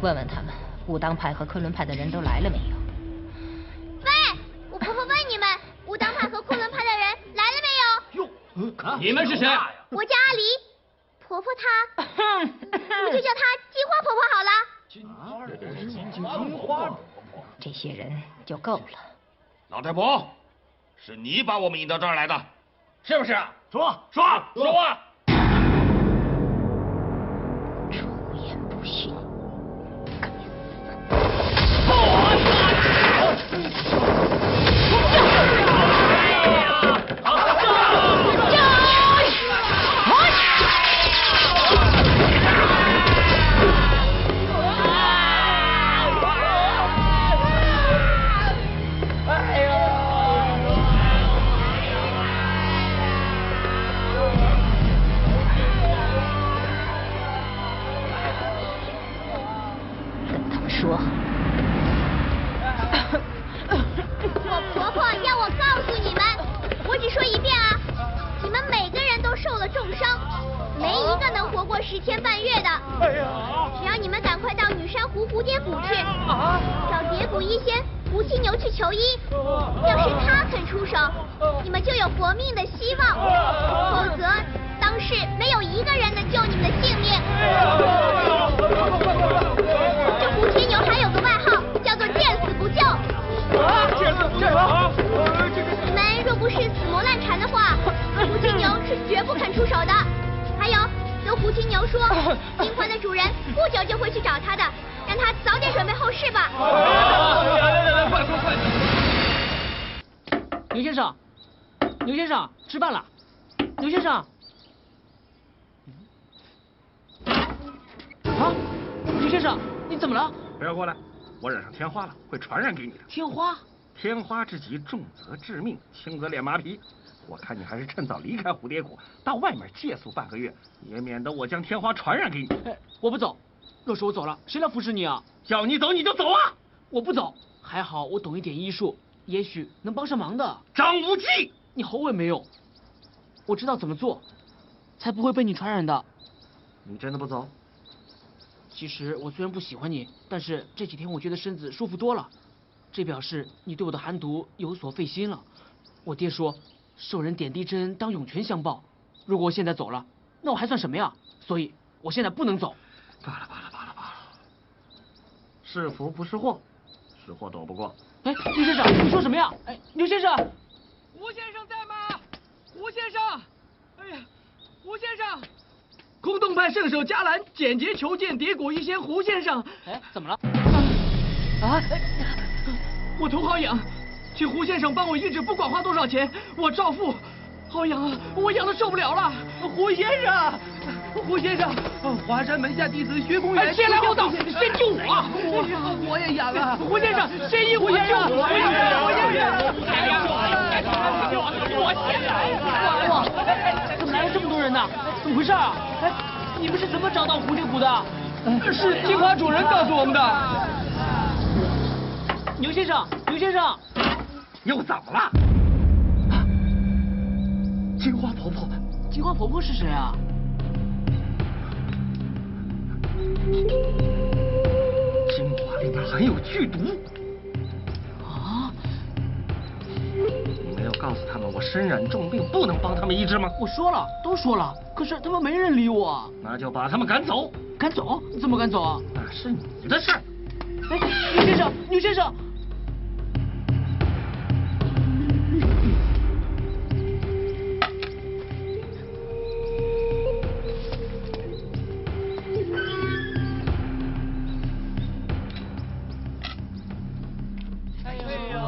问问他们，武当派和昆仑派的人都来了没有？喂，我婆婆问你们，武当派和昆仑派的人来了没有？哟，你们是谁？我叫阿离，婆婆她，我就叫她金花婆婆好了。金花婆婆，这些人就够了。老太婆，是你把我们引到这儿来的，是不是？说。出言不逊，该说，我婆婆要我告诉你们，我只说一遍啊，你们每个人都受了重伤，没一个能活过10天半月的。只要你们赶快到女山湖蝴蝶谷去，找蝶谷医仙胡青牛去求医，要是他肯出手，你们就有活命的希望，否则当世没有一个人能救你们的性命。这胡青牛还有个外号，叫做见死不救。你们若不是死磨烂缠的话，胡青牛是绝不肯出手的。还有，跟胡青牛说，金花的主人不久就会去找他的，让他早点准备后事吧。快说！牛先生，吃饭了。牛先生。啊，牛先生，你怎么了？不要过来，我染上天花了，会传染给你的。天花？天花之疾，重则致命，轻则脸麻痹。我看你还是趁早离开蝴蝶谷，到外面借宿半个月，也免得我将天花传染给你。我不走，若是我走了，谁来服侍你啊？叫你走你就走啊！我不走，还好我懂一点医术，也许能帮上忙的。张无忌，你吼我也没用，我知道怎么做，才不会被你传染的。你真的不走？其实我虽然不喜欢你，但是这几天我觉得身子舒服多了，这表示你对我的寒毒有所费心了。我爹说，受人点滴针当涌泉相报，如果我现在走了，那我还算什么呀？所以我现在不能走。罢了，是福不是祸，是祸躲不过。哎，牛先生，你说什么呀？哎，牛先生，胡先生在吗？胡先生，哎呀，胡先生。空洞派圣手迦兰简洁求见蝶谷医仙胡先生。哎，怎么了？我头好痒，请胡先生帮我医治，不管花多少钱，我照付。好痒啊，我痒的受不了了。胡先生，华山门下弟子薛公元，先来后到，先救我！我也痒啊。胡先生，先医胡先生，我先来！哇，怎么来了这么多人呢？怎么回事啊？哎，你们是怎么找到蝴蝶谷的？是金花主人告诉我们的。牛先生，又怎么了？金花婆婆，金花婆婆是谁啊？金花里面含有剧毒。啊！你没有告诉他们我身染重病，不能帮他们医治吗？我说了，都说了，可是他们没人理我。那就把他们赶走。赶走？怎么赶走啊？那是你的事。哎，牛先生。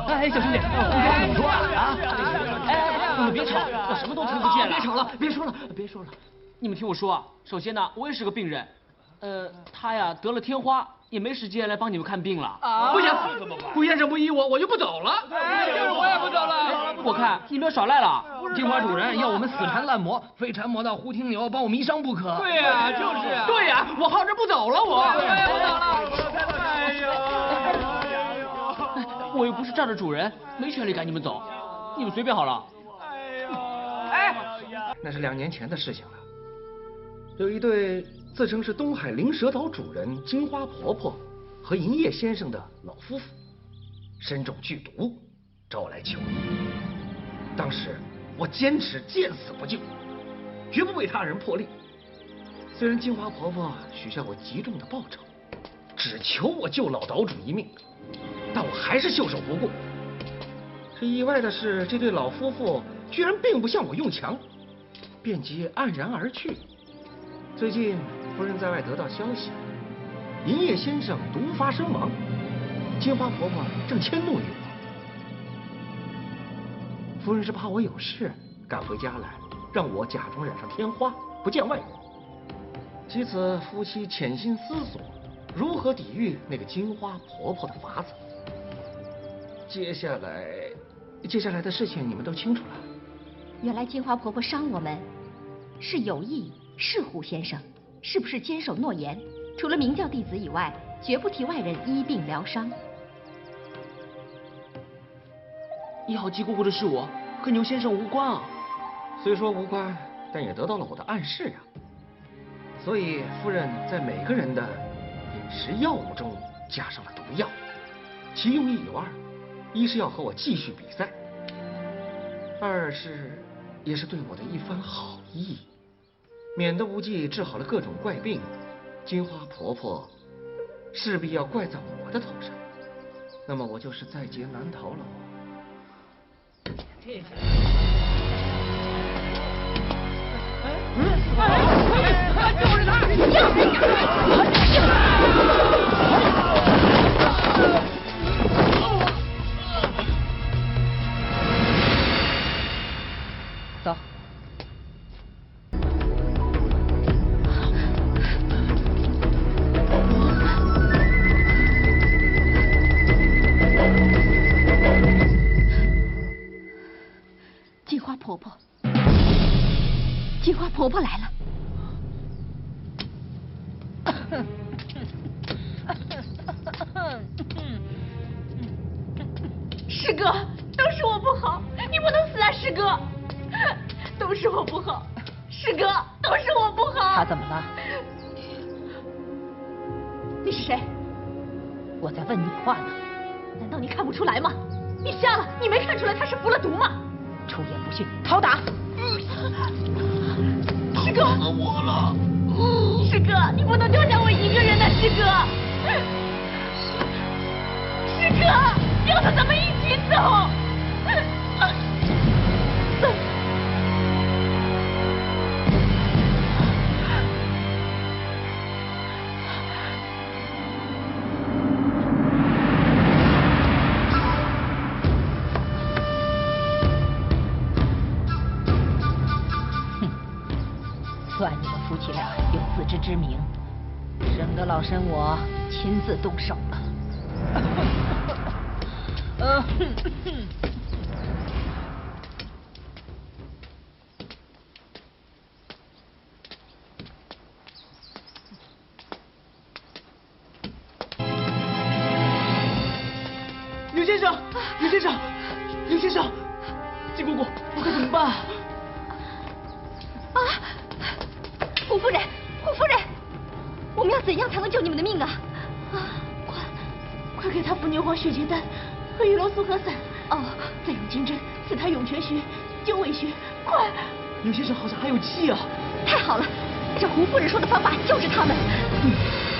哎，小兄弟，胡先生怎么说啊？你们别吵，我什么都听不见了。别吵了，别说了。你们听我说啊，首先呢，我也是个病人，他呀得了天花，也没时间来帮你们看病了。不行，胡先生不医我就不走了。我也不走了。我看你们要耍赖了。金花主人要我们死缠烂磨，非缠磨到胡青牛把我迷伤不可。对呀，就是啊。对呀，我耗着不走了，我。我又不是这儿的主人，没权利赶你们走，你们随便好了。那是2年前的事情了。有一对自称是东海灵蛇岛主人金花婆婆和银叶先生的老夫妇身中剧毒，找我来求你。当时我坚持见死不救，绝不为他人破例。虽然金花婆婆许下我极重的报酬，只求我救老岛主一命，但我还是袖手不顾。这意外的是，这对老夫妇居然并不向我用强，便即黯然而去。最近夫人在外得到消息，银叶先生毒发身亡，金花婆婆正迁怒于我。夫人是怕我有事赶回家来，让我假装染上天花，不见外人。其此夫妻潜心思索，如何抵御那个金花婆婆的法子。接下来的事情你们都清楚了。原来金花婆婆伤我们，是有意是胡先生，是不是坚守诺言？除了明教弟子以外，绝不替外人医病疗伤。1号姬姑姑的是我，和牛先生无关啊。虽说无关，但也得到了我的暗示呀。所以夫人在每个人的饮食药物中加上了毒药，其用意有二：一是要和我继续比赛，二是也是对我的一番好意，免得无忌治好了各种怪病，金花婆婆势必要怪在我的头上，那么我就是在劫难逃了。就是他！走。金花婆婆，金花婆婆来了。师哥，都是我不好，你不能死啊，师哥！都是我不好，师哥，都是我不好。他怎么了？你是谁？我在问你话呢。难道你看不出来吗？你瞎了？你没看出来他是服了毒吗？出言不逊，讨打！师哥，我了。师哥，你不能丢下我一个人的，师哥。师哥，要他咱们一起走。算你们夫妻俩有自知之明，省得老身我亲自动手了。牛先生，牛先生，牛先生，季姑姑，我该怎么办？啊！胡夫人，胡夫人，我们要怎样才能救你们的命啊？啊！快给他服牛黄血结丹和玉龙苏合散。哦，再用金针刺他涌泉穴、鸠尾穴，快！牛先生好像还有气啊！太好了，照胡夫人说的方法救治他们。